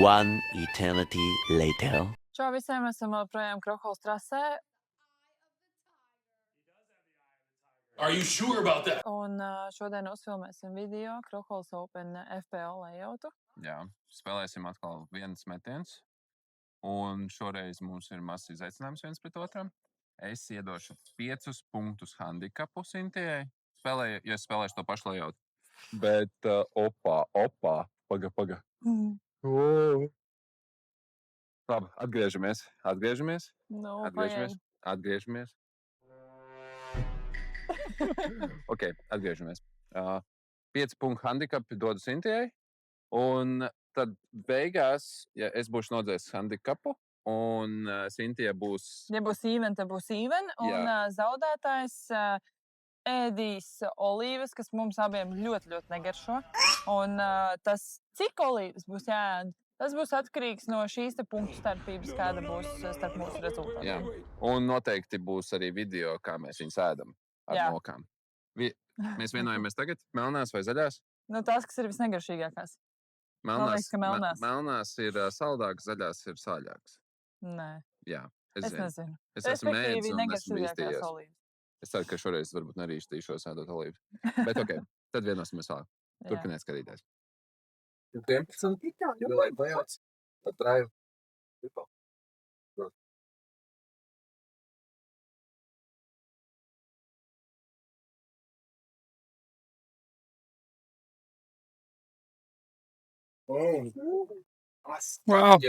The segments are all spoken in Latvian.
One eternity later. Čau visiem, esam projām Krohols trasē. Are you sure about that? Un šodien uzfilmēsim video Krohols Open FPO layoutu. Jā, spēlēsim atkal viens metiens. Un šoreiz mums ir mazs izaicinājums viens pret otram. Es iedošu 5 punktus handikapu Sintijai. Ja es spēlēšu to pašu layoutu. Bet, paga. Labi, atgriežamies. Nu, Atgriežamies. Ok, atgriežamies. 5 punktu handikapi dodu Sintijai. Un tad beigās, ja es būšu nodzējis handikapu, un Sintija būs... Ja būs even, tad būs even. Un zaudētājs ēdīs olīvas, kas mums abiem ļoti, ļoti negaršo. Un tas, cik olīvas būs jāēd, tas būs atkarīgs no šīs te punktu starpības, kāda būs starp mūsu rezultātiem. Jā. Un noteikti būs arī video, kā mēs viņus ēdam ar mokām. Mēs vienojamies tagad, melnās vai zaļās? Nu, tās, kas ir visnegaršīgākās. Melnās ir saldākas, zaļās ir sāļākas. Nē. Jā, es nezinu. Es esmu mēģis un esmu negaršīgākās olīvas. Es ceru, ka šoreiz varbūt nerīštīšos ēdot olīvas. Bet ok, tad vienosimies vēlāk. Turpiniet skatīties. 11. Vai bajauts? Tad drive. Wow.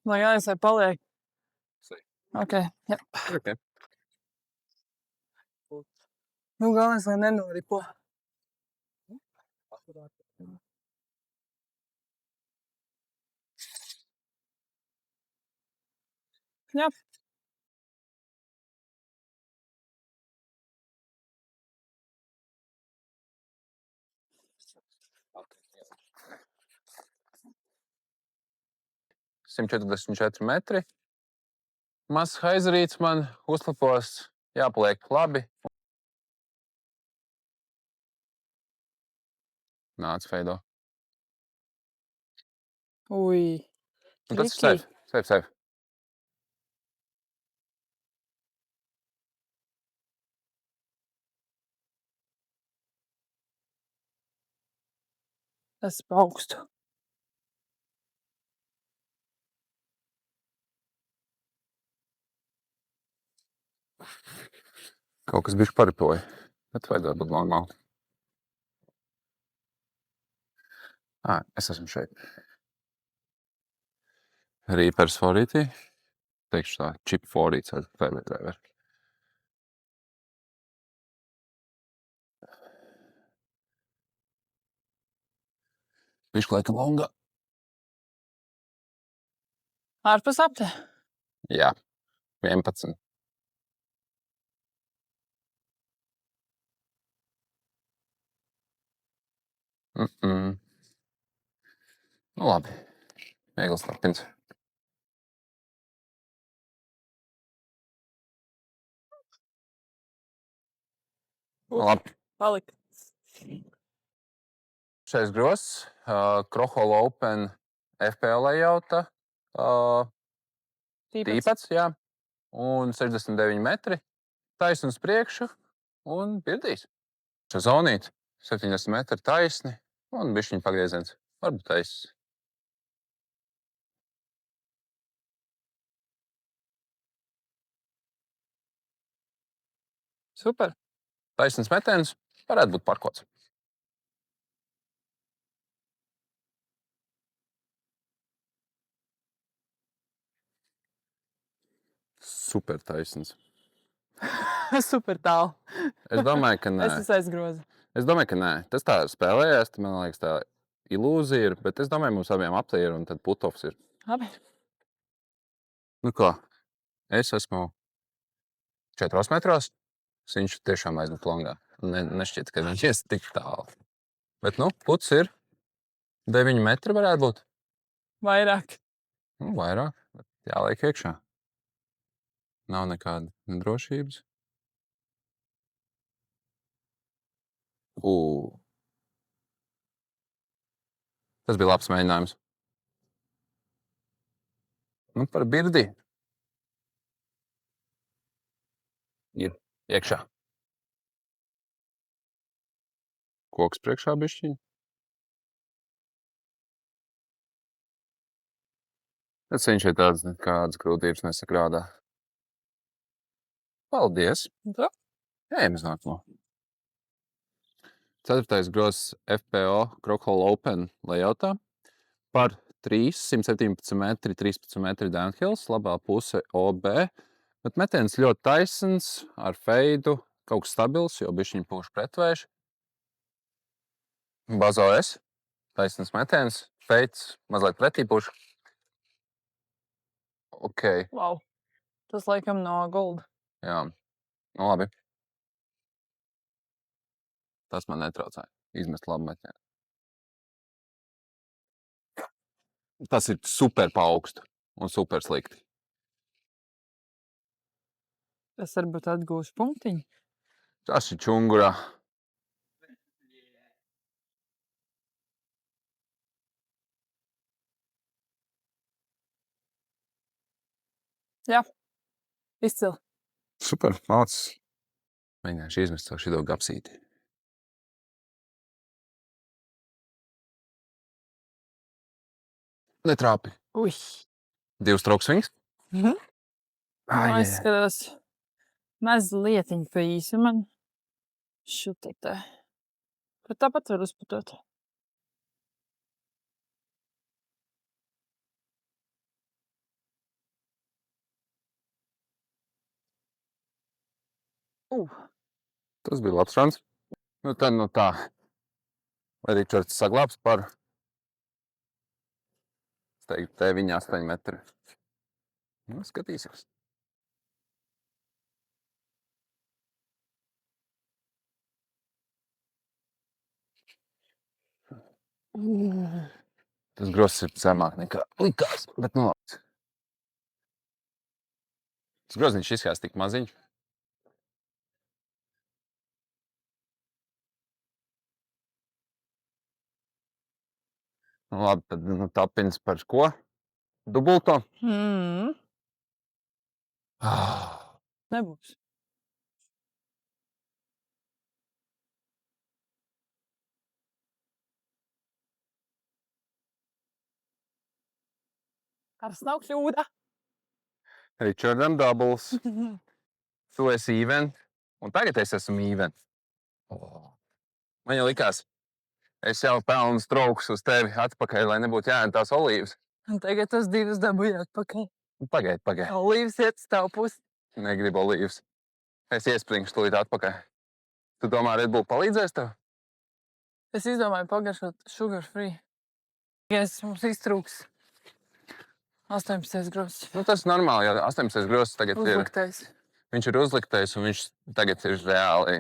Lai jāies vai paliek? Ok, jā. Ok. Nu, galvenais, lai nenoripo. Jā. Okay. 144 metri. Mazs haizarīts man uzlipos, jāpaliek labi. Nāc, Feido. Ui. Un tas ir safe. Tas ir augstu. Kaut kas bišķi paripoja, bet vajadzētu būt normāli. Es esmu šeit. Reapers favorītī. Teikšu tā, chip favorīts ar fairway driver. Bišķi laika longa. Ārpus apte? Jā, 11. Nu labi, viegls lapins. Labi. Palik. Šais gross, Krohol Open FPO layouta, tīpats, jā, un 69 metri, taisns priekšu un pirdīs. Šo zonīt, 70 metri taisni un bišķiņ pagrieziens, varbūt taisns. Super. Taisns metiens, varētu būt parkots. Super taisns. Super tālu. Es domāju, ka nē. Es esmu aizgrozi. Es domāju, ka nē. Tas tā spēlējās, man liekas tā ilūzija ir, bet es domāju, mums abiem apte ir un tad putovs ir. Labi. Nu ko, es esmu 4 metros, viņš tiešām aizmet longā. Nešķiet, ka viņš ies tik tālu. Bet, nu, puts ir 9 metri varētu būt. Vairāk. Nu, vairāk, bet jāliek iekšā. Nav nekāda drošības. Tas bija labs mēģinājums. Nu, par birdi. Ir iekšā. Koks priekšā bišķiņ. Tas viņš ir tāds nekādas grūtības nesakrādā. Paldies. Tā. Ejam uz nākamo. 4. grozs FPO Krokhola Open layoutā par 117 metri, 13 metri downhills, labā puse OB, bet metiens ļoti taisns, ar feidu, kaut kas stabils, jo bišķiņ pūš pretvējš. Bazo S, taisns metiens, feids, mazliet pretī pūš. Ok, Wow. Tas laikam no Gold. jā, nu labi. Tas man netraucēja. Izmest labu metienu. Tas ir super paaugstu un super slikti. Es varbūt atgūšu punktiņu. Tas ir čungurā. Jā. Izcili. Super, mācis. Mēģināšu izmest savu šido gapsīti. Netrāpi. Ui. 2 stroke swings? Nu, es skatos mazlietiņu pa īsu man. Šutī te. Bet tāpat var uzputot. Tas bija labs runs. Nu tad, nu tā. Vai Ričards saglābs par, es teiktu, te viņa 8 metri. Nu, skatīsies. Tas gross ir zemāk nekā likās, bet nu labi. Tas groziņš izskās tik maziņš. Nu labi, tad nu, tapins par ko? Dubulto? Nebūs. Tas nav kļūda. Richardam doubles. Tu esi even. Un tagad es esmu even. Man jau likās, es jau pelnu strauks uz tevi atpakaļ, lai nebūtu jāņem tās olīvas. Un tagad tas 2 dabūju atpakaļ. Pagaid. Olīvas iet uz tavu pusi. Negribu olīvas. Es iespringšu tūlīt atpakaļ. Tu domā, Red Bull palīdzēs tev? Es izdomāju pagaršot sugar free. Es mums iztrūks 18. gross. Nu, tas ir normāli, jo 18. gross tagad Uzliktais. Viņš ir uzliktais un viņš tagad ir reāli.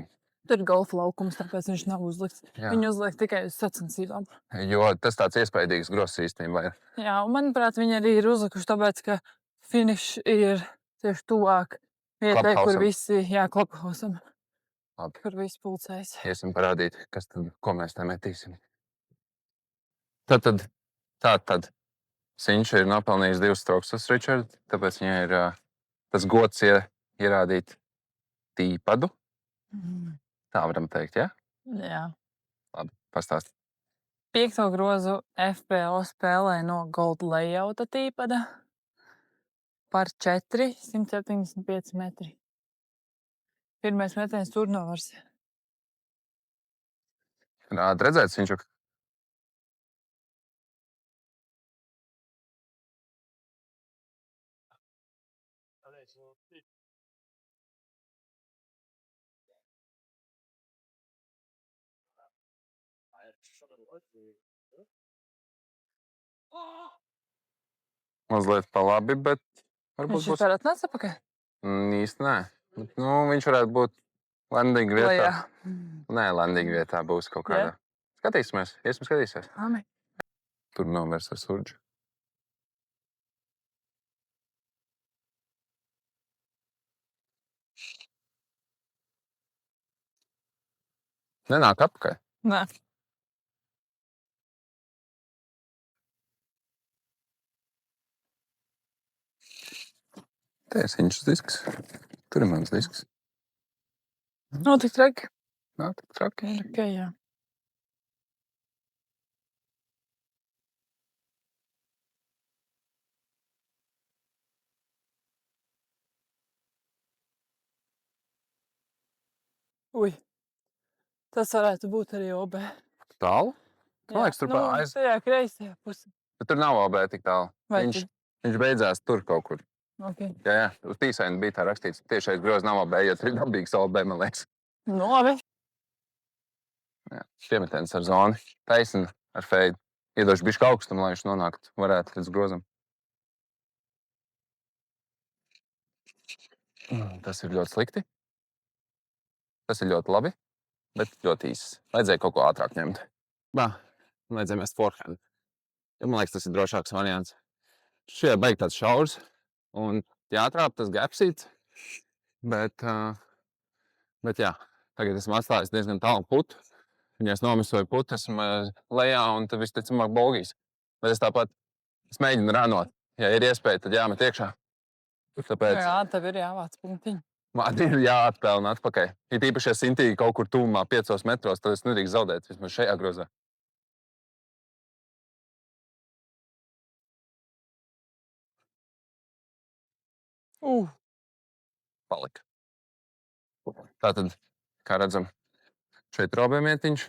Tur ir golfa laukums, tāpēc viņš nav uzlikts. Jā. Viņu uzliek tikai uz sacensībām. Jo tas tāds iespaidīgs gross īstenībā ir. Jā, un manuprāt, viņi arī ir uzlikuši, tāpēc, ka finish ir tieši tuvāk vietai, kur Clubhouse-am. visi, jā, Clubhouse-am, Labi. kur visi pulcējas. Iesim parādīt, kas tad, ko mēs te metīsim. Tātad. Viņš ir nopelnījis 2 strokes uz Richardu, tāpēc viņai ir tas gods ierādīt tīpadu. Tā varam teikt, ja? Jā. Labi, pastāst. 5. grozu FPO spēlē no Gold layouta tīpada par 175 metri. Pirmais metiens turnovars. Redzēts, viņš mazliet pa labi, bet varbūt Viņš ir atnāca atpakaļ? Īsti nē. Nu, viņš varētu būt landing vietā. Lejā. Nē, landing vietā būs kaut kādā. Skatīsimies, iesim skatīsies. Labi. Tur novērs ar surģu. Nenāk atpakaļ. Nē. Te ir Siņšas disks. Tur ir mans disks. Nav tik traki. Nav tik traki. Ir ok, jā. Ui. Tas varētu būt arī OB. Tālu? Man liekas, tur tajā kreisajā pusē. Bet tur nav OB tik tālu. Vai Viņš beidzās tur kaut kur. Ok. Jā, uz tīsaini bija tā rakstīts. Tiešais groz nav OB, jo tur ir dabīgs OB, man liekas. Nu, labi. Jā, piemetens ar zoni. Taisni ar feidu. Iedošu bišķi augstumu, lai viņš nonāktu. Varētu līdz grozam. Tas ir ļoti slikti. Tas ir ļoti labi, bet ļoti īsts. Vajadzēja kaut ko ātrāk ņemt. Vajadzēja mest forehand. Jo man liekas, tas ir drošāks variants. Šie beig tāds šaurs. Un jāatrāp tas gapsīts. Bet jā, tagad esmu atstājis diezgan tālu putu. Ja es nomisoju putu, esmu lejā un tad visticamāk bogīs. Bet es mēģinu rānot. Ja ir iespēja, tad jāmet iekšā. Tāpēc Jā, tev ir jāvāc punktiņi. man ir jāatpelna atpakaļ. Ir īpaši, ja sintīgi kaut kur tūmā 5 metros, tad es nedrīkst zaudēt vismaz šajā grozā. Palika. Tātad, kā redzam, šeit ir obēmietiņš.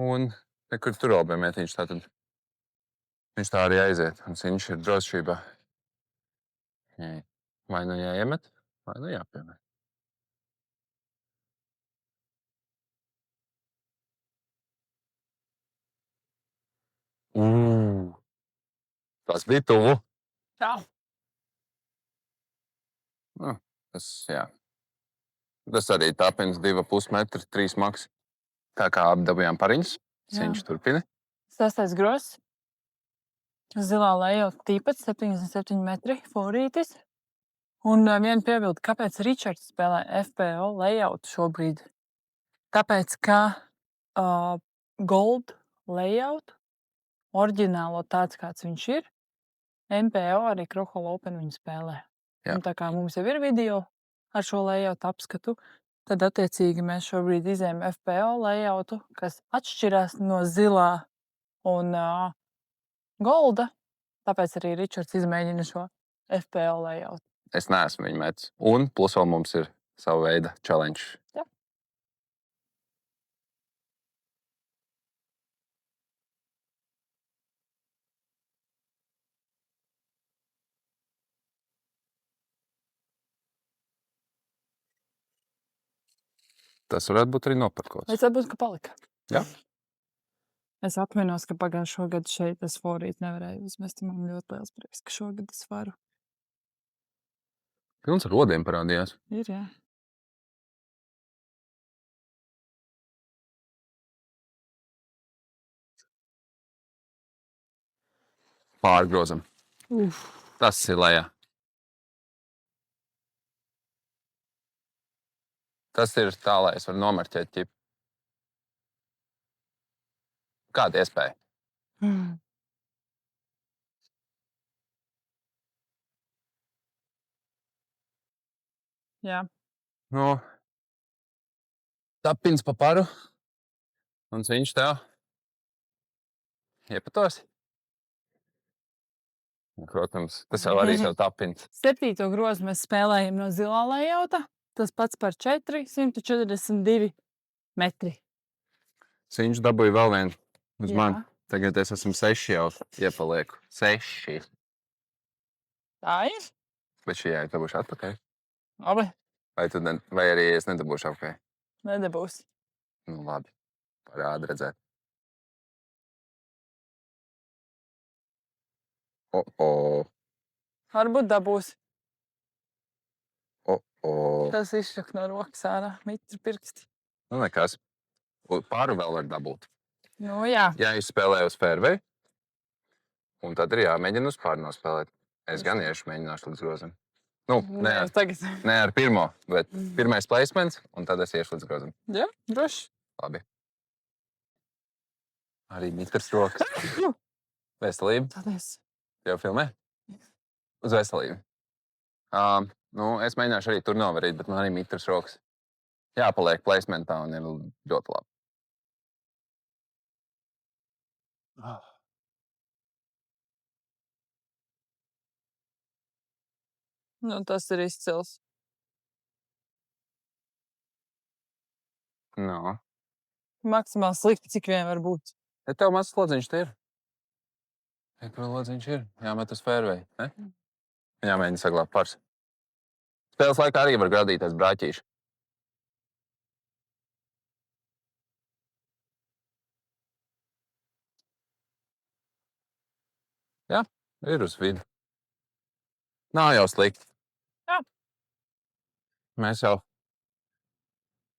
Un nekur tur obēmietiņš. Tātad viņš tā arī aiziet. Un Siņš ir drošībā. Vai nu jāiemet, vai nu jāpiemet. Tas bija tuvu. Jā. Tas arī tāpēc 2,5 metri, 3 maks. Tā kā apdabījām pariņas, Siņš turpina. 6. grozs. Zilā lejauta tīpats, 77 metri, forītis. Un viena piebilde, kāpēc Ričards spēlē FPO lejautu šobrīd? Tāpēc, ka Gold lejautu, oriģinālo tāds, kāds viņš ir, MPO arī Krohola Open viņu spēlē. Jā. Un tā kā mums jau ir video ar šo lejautu apskatu, tad attiecīgi mēs šobrīd izējam FPO lejautu, kas atšķirās no zilā un Golda. Tāpēc arī Ričards izmēģina šo FPO lejautu. Es neesmu viņu metis. Un plus vēl mums ir sava veida challenge. Jā. Tas varētu būt arī nopirkots. Es atbūt, ka palika. Jā. Es atminos, ka pagājušo gadu šeit es forīt nevarēju uzmest. Man ļoti liels prieks, ka šogad es varu. Pilns ar rodiem parādījās. Ir, jā. Pārgrozam. Tas ir lejā. Tas ir tā, lai es varu nomarķēt ķipu. Kāda iespēja? Jā. Nu, tapins pa paru. Un Siņš tev iepatos. Protams, tas jau arī tev tapins. 7. grozu mēs spēlējam no zilā lejauta. Tas pats par 442 metri. Siņš dabūja vēl vienu uz Jā. mani. Tagad es esmu 6 jau iepalieku. 6. Tā ir? Bet šī jāiet dabūšu atpakaļ. Labi, Vai arī es nedabūšu atpakaļ? nedabūs. Nu, labi. Parādi redzēt. Varbūt dabūs. Tas... Tas izšak no rokas ārā. Mitri pirksti. Nu, nekas. Pāru vēl var dabūt. Nu, jā. Jāizspēlē uz fairway. Un tad ir jāmēģina uz pāru nospēlēt. Es gan iešu mēģināšu līdz grozam. Nu, Nē, tagad. ne ar pirmo, bet pirmais placements, un tad es iešu līdz grozam. Jā, droši. Labi. Arī mitrs rokas. Veselība. Paldies. Jau filmē? Uz veselību. Nu, es mēģināšu arī tur novarīt, bet man arī mitrs rokas. Jāpaliek placementā un ir ļoti labi. Nu, tas ir izcils. No. Maksimāli slikti, cik vien var būt. Ja tev mazs lodziņš te ir? Kur lodziņš ir? Jāmet uz fairway, ne? Jāmēģina saglābt pars. Spēles laikā arī var gadīties brāķīši. Jā, ir uz vidu. Nav jau slikti. Jā. Mēs jau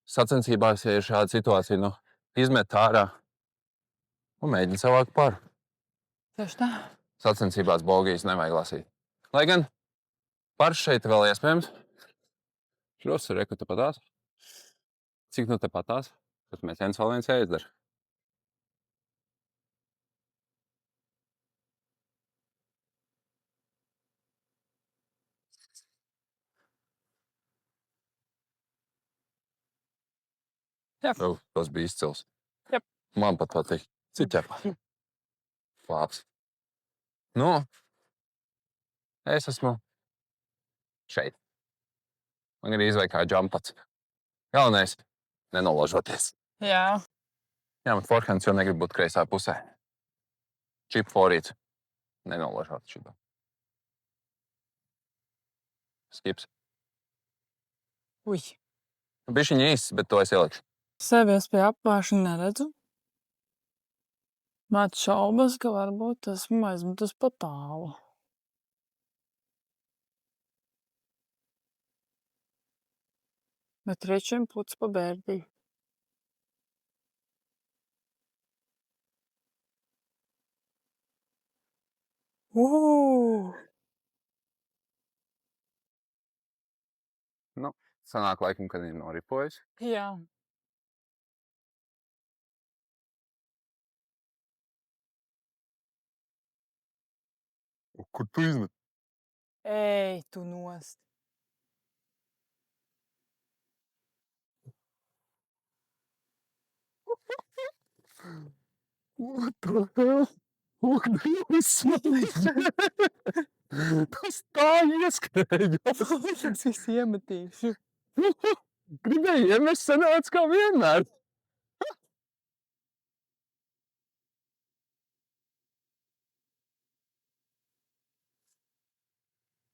sacensībās, ja ir šāda situācija, nu, izmet ārā un mēģina savākt paru. Tieši tā. Sacensībās bogijas nevajag lasīt. Lai gan pars šeit vēl iespējams. Šos ir reku tepatās. Cik nu tepatās? Kad mēs viens vēl viens jāizdara. Jā. Tas bija izcils. Jep. Man pat patīk. Cik ķepa. Labs. Nu, es esmu šeit. Man arī izvajag kā džampats. Galvenais – nenoložoties. Jā. Jā, man forehands jau negrib būt kreisā pusē. Chip forīts. Nenoložot šito. Skips. Ui. Bišķiņ īsts, bet to es ielikšu. Sevies pie apvāršana neredzu. Man šaubas, ka varbūt esmu aizmetus pa tālu. Bet riečiem puts pa bērdī. Nu, sanāk laikam, kad ir noripojis. Jā. Kur tu izmet? Ej, tu nost. What the hell? Ak, Dievs! Tas tā ieskrējās. Es visu iemetīšu. Gribēju iemest, sanāca kā vienmēr.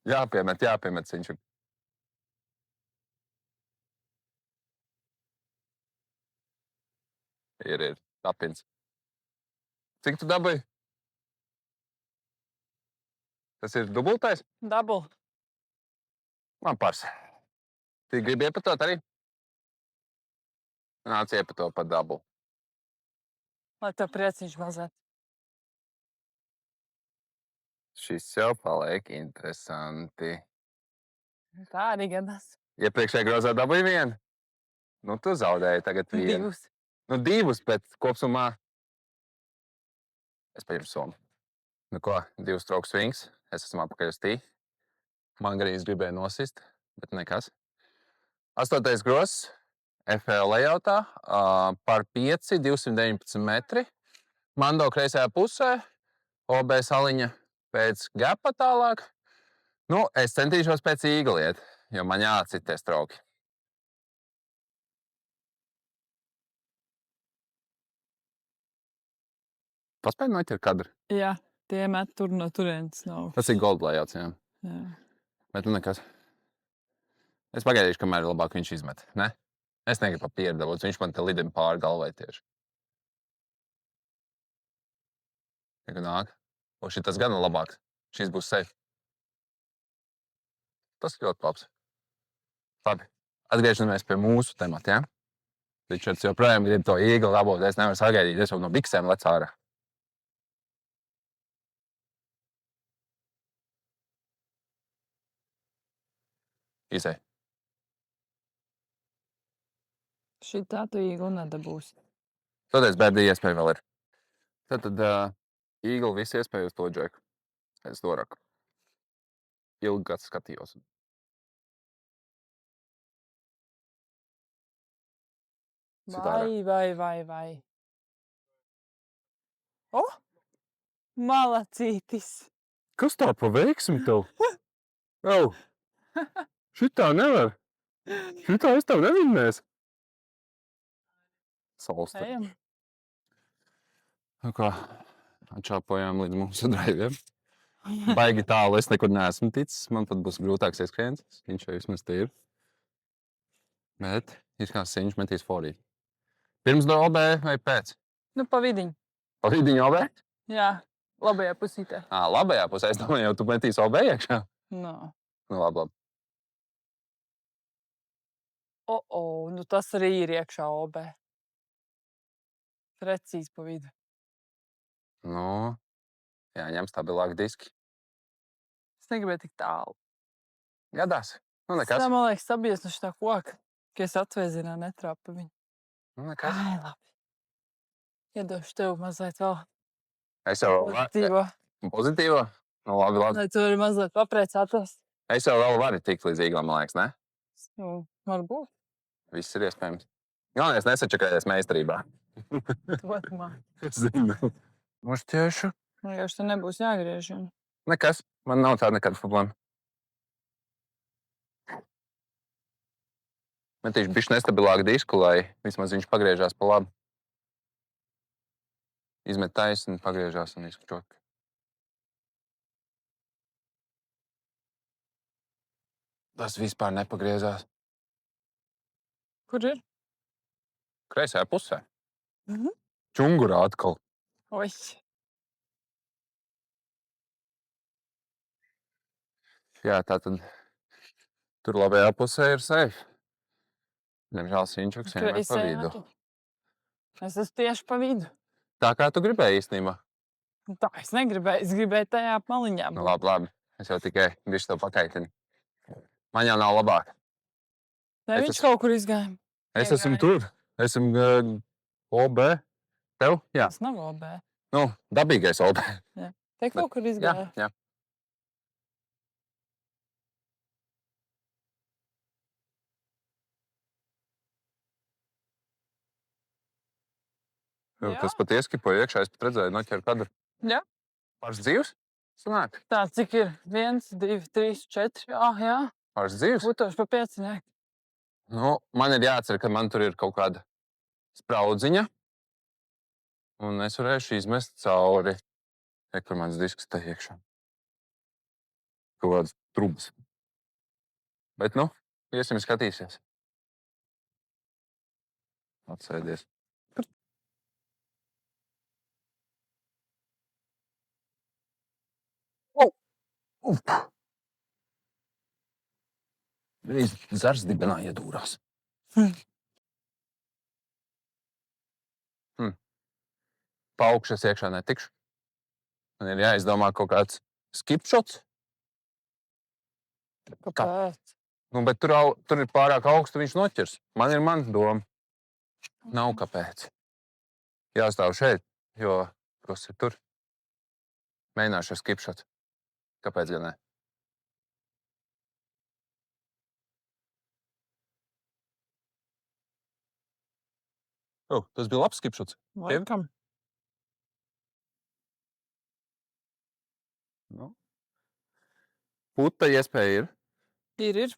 Jāpiemet ciņš. Ir, tapins. Cik tu dabūji? Tas ir dubultais? Dabul. Man pars. Tu gribi iepatot arī? Nāc iepato pa dabu. Lai tev prieciņš mazēt. Šis jau paliek interesanti. Tā arī gadās. Iepriekšējā grozā dabūji vienu? Nu, tu zaudēji tagad vienu. Divus. Nu, divus, bet kopsumā es paņemu somu. Nu ko, 2 stroke swings. Es esmu apakaļ uz tī. Man garīz gribēja nosist, bet nekas. 8. grozs. FL layoutā. Par 5, 219 metri. Mando kreisajā pusē. OB saliņa pēc gapa tālāk. Nu, es centīšos pēc īgla iet, jo man jāatcit tie stroki. Paspēj noķert kadru? Jā, tie met tur no turienes nav. Tas ir gold layouts, jā. Jā. Bet nu nekas. Es pagaidīšu, kamēr labāk viņš izmet, ne? Es negribu pa pieru dabūt, viņš man te lidim pāri galvai tieši. Ja nāk. O, šitas gan labāks. Šis būs safe. Tas ļoti labs. Labi. Atgriežamies pie mūsu temata, ja? Ričards joprojām grib to īgli dabūt. Es nevaru sagaidīt. Es jau no biksēm lec ārā. Izej. Šitā tu īgu nedabūsi. Toties bēdī iespēja vēl ir. Tad īgli visi iespēja uz to džeku. Es to raku. Ilgi gads skatījos. Vai. O! Malacītis! Kas tā pa veiksmi tev? Jau! Šitā nevar! Šitā es tev nevinnēs! Salsta. Ejam. Nu kā, atšāpojām līdz mūsu draiviem. Baigi tālu es nekur neesmu ticis. Man pat būs grūtāks ieskrēns. Viņš jau vismaz te ir. Bet izskatās, viņš metīs forī. Pirms do OB vai pēc? Nu, pa vidiņu. Pa vidiņu OB? Jā, labajā pusītē. Labajā pusē. Es domāju, jau tu metīs OB iekšā. No. Nu, labi. Nu tas arī ir iekšā OB. Precīzi pa vidu. Nu, jāņem stabilāk diski. Es negribēju tik tālu. Gadās. Nu, nekas. Tā, man liekas, sabies no šitā koka, ka es atvēzinā netrāpu viņu. Nu, nekas. Ai, labi. Iedošu tev mazliet vēl Es jau pozitīvo. Pozitīvo? Nu, labi. Lai tu vari mazliet papriecātos. Es jau vēl varu tikt līdz īglam, man liekas, ne? Nu, varbūt. Viss ir iespējams. Galvenais nesačakājies meistarībā. Totumā. Es zinu. Mušķiešu. Man jau šitā nebūs jāgriež. Nekas. Man nav tāda nekāda problēma. Metīšu bišķi nestabilāku disku, lai vismaz viņš pagriežās pa labi. Izmet taisni, pagriežās un izkučok. Tas vispār nepagriezās. Kur ir? Kreisajā pusē. Mhm. Čungurā atkal. Oi. Jā, tātad tur labajā pusē ir safe. Diemžēl Sinčuks vienmēr pa vidu. Es esmu tieši pa vidu. Tā kā tu gribēji īstenībā. Tā es negribēju. Es gribēju tajā maliņā. Nu, labi. Es jau tikai bišķi tev pakaitinu. Man jau nav labāk. Vai es viņš esmu- kaut kur izgāja? Es esmu Iegāja. tur. Esmu OB. Tev? Jā. Tas nav OB. Nu, dabīgais OB. Te kaut kur izgāja. Jā. Jā. Tas pat ieskipoja iekšā. Es pat redzēju, noķēru kadru. Jā. Pāris dzīvs? Sanāk. Tā, cik ir? 1, 2, 3, 4. Jā. Pāris dzīvs? Putoši pa 5. Nu, man ir jāatcer, ka man tur ir kaut kāda spraudziņa. Un es varēšu izmest cauri. Kur mans disks te iekšā. Kaut kādas trubas. Bet, nu, iesim skatīsies. Atsēdies. Drīz zars dibenā iedūrās. Pa augšu es iekšā netikšu. Man ir jāizdomā kaut kāds skipšots. Kāpēc? Nu, bet tur ir pārāk augstu, viņš noķers. Man ir mana doma. Nav kāpēc. Jāstāv šeit, jo kas ir tur. Mēģināšu ar skipšotu. Kāpēc gan ne? Tas bija labs skipšots. Laikam. Nu. Puta iespēja ir. Ir.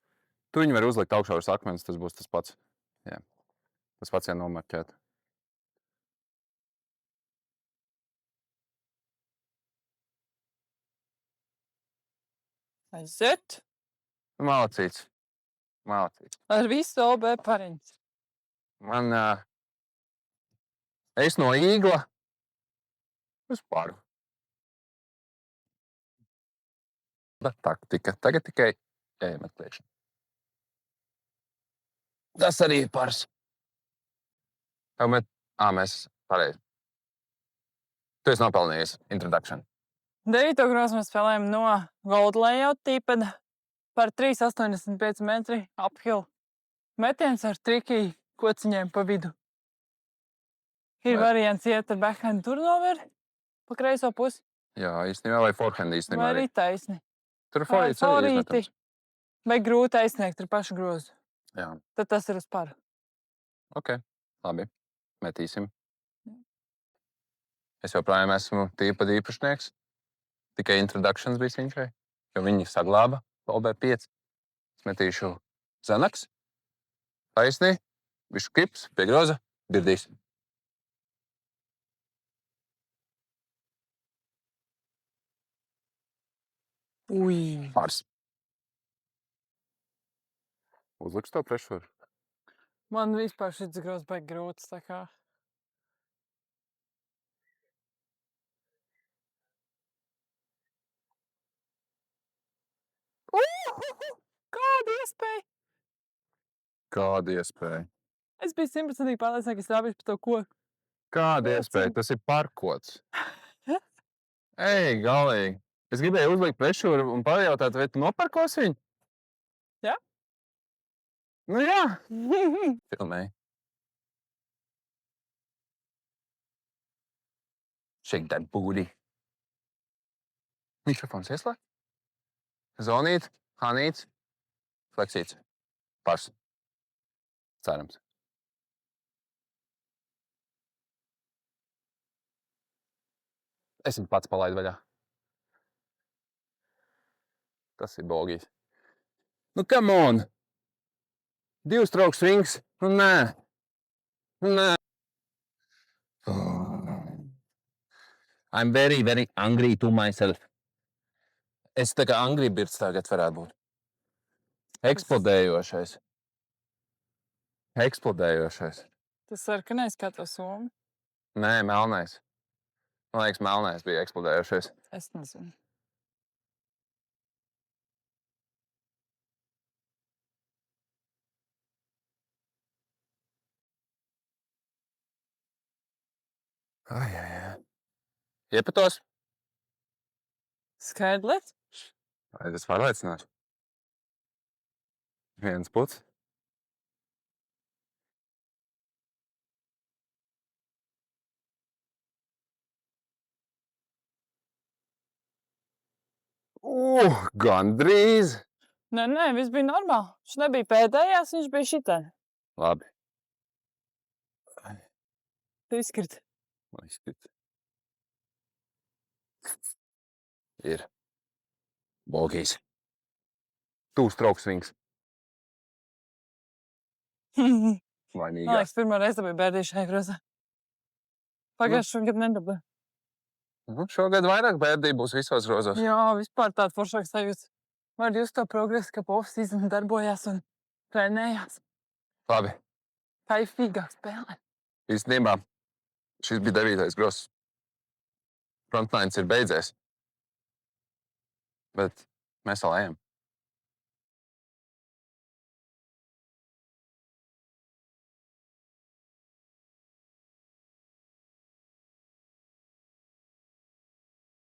Tu viņu var uzlikt augšā uz akmens, tas būs tas pats. Jā. Tas pats jānomarķēt. Aiziet. Malacīts. Malacīts. Ar visu OB pariņas. Man, es no īgla uz paru. Bet taktika. Tagad tikai ēmeklēšana. Tas arī ir pars. Mēs pareizi. Tu esi nopelnījis introduction. 9. grozā mēs spēlējam no Gold Layout tīpada par 3,85 metri uphill. Metiens ar trikiju kociņiem pa vidu. Ir Vai- variants iet ar backhand turnover pa kreiso pusi, Jā, īstenībā, vai forehand īstenībā vai arī. arī taisni. Tur Vai forīts arī forīti, izmetams. vai grūti aizsniegt ar pašu grozu. Jā, Tad tas ir uz paru. ok, labi, metīsim. Es joprojām esmu tīpa īpašnieks. Tikai introductions bija Sinčai, jo viņi saglāba LB5. Es metīšu zanaks, taisnī, bišu kips, pie groza, birdīs. Ui. Pāris. Uzliks to prešuru. Man vispār šis grozs baigi grūts, tā kā. Kāda iespēja? Kāda iespēja? Es biju 100% pārliecināta, ka es rāpīšu pa to koku. Kāda iespēja? Tas ir parkots. Ej, galīgi. Es gribēju uzlikt prešuru un pajautāt, vai tu noparkos viņu? Jā. Nu jā. Filmēji. Shake that booty. Mikrofons ieslēgt. Zonīt, hanīts, fleksīts. Pārs. Cerams. Es viņu pats palaidu vaļā. Tas ir bogijs. Nu, come on! 2 stroke swings. Nu, nē. Nē. I'm very, very angry to myself. Es tā kā Angry Birds tagad varētu būt. Eksplodējošais. Eksplodējošais. Tas sarkanais kā to somu? Nē, melnais. Man liekas, melnais bija eksplodējošais. Es nezinu. Ai, ai, ai. Iepatos? Skaidrs? Vai tas pārliecināšu? Viens puts. Gandrīz. Nē, viss bija normāli. Viņš nebija pēdējās, viņš bija šitā. Labi. Tu izkriti. Man izskrit. Ir. Bogijs. 2 stroke swings. Man Vainīgā. liekas, pirmā reize bija bērdīša šajā grozā. Pagājušajā gadā nedabūju. Šogad vairāk bērdību būs visos grozos. Jā, vispār tāda foršāka sajūta. Var just to progresu, ka off-season darbojās un trenējās. Labi. Kaifīgāk spēlē. Īstenībā šis bija 9. grozs. Frontlines ir beidzies. Bet mēs vēl ejam.